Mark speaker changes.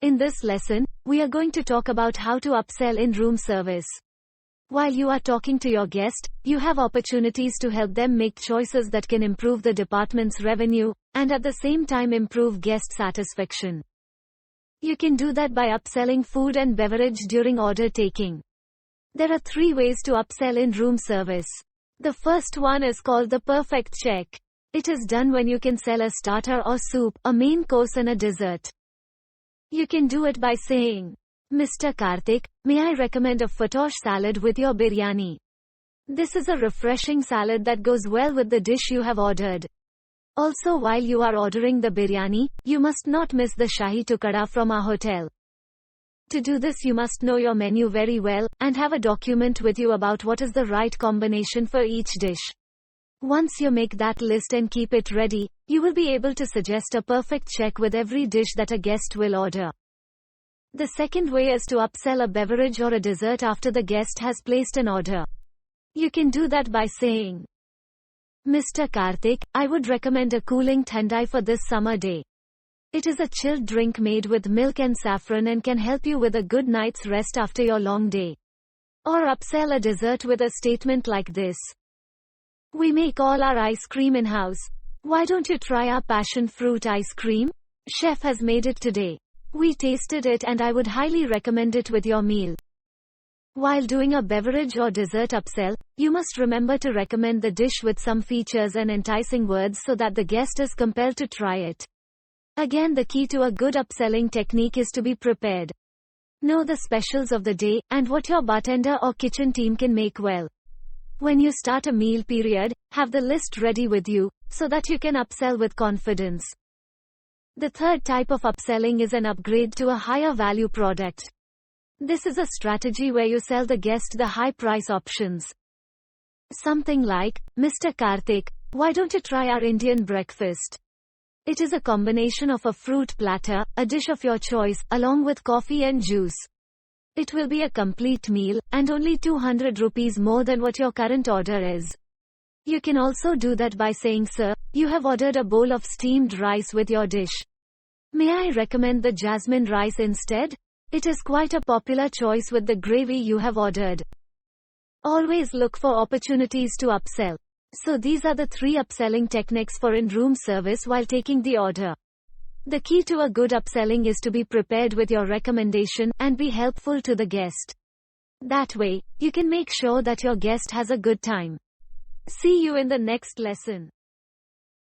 Speaker 1: In this lesson, we are going to talk about how to upsell in room service. While you are talking to your guest, you have opportunities to help them make choices that can improve the department's revenue, and at the same time improve guest satisfaction. You can do that by upselling food and beverage during order taking. There are 3 ways to upsell in room service. The first one is called the perfect check. It is done when you can sell a starter or soup, a main course and a dessert. You can do it by saying, "Mr. Karthik, may I recommend a fattosh salad with your biryani? This is a refreshing salad that goes well with the dish you have ordered. Also, while you are ordering the biryani, you must not miss the shahi tukada from our hotel." To do this, you must know your menu very well, and have a document with you about what is the right combination for each dish. Once you make that list and keep it ready, you will be able to suggest a perfect check with every dish that a guest will order. The second way is to upsell a beverage or a dessert after the guest has placed an order. You can do that by saying, "Mr. Karthik, I would recommend a cooling thandai for this summer day. It is a chilled drink made with milk and saffron and can help you with a good night's rest after your long day." Or upsell a dessert with a statement like this: "We make all our ice cream in-house. Why don't you try our passion fruit ice cream? Chef has made it today. We tasted it and I would highly recommend it with your meal." While doing a beverage or dessert upsell, you must remember to recommend the dish with some features and enticing words so that the guest is compelled to try it. Again, the key to a good upselling technique is to be prepared. Know the specials of the day, and what your bartender or kitchen team can make well. When you start a meal period, have the list ready with you, so that you can upsell with confidence. The third type of upselling is an upgrade to a higher value product. This is a strategy where you sell the guest the high price options. Something like, "Mr. Karthik, why don't you try our Indian breakfast? It is a combination of a fruit platter, a dish of your choice, along with coffee and juice. It will be a complete meal, and only 200 rupees more than what your current order is." You can also do that by saying, "Sir, you have ordered a bowl of steamed rice with your dish. May I recommend the jasmine rice instead? It is quite a popular choice with the gravy you have ordered." Always look for opportunities to upsell. So these are the 3 upselling techniques for in-room service while taking the order. The key to a good upselling is to be prepared with your recommendation, and be helpful to the guest. That way, you can make sure that your guest has a good time. See you in the next lesson.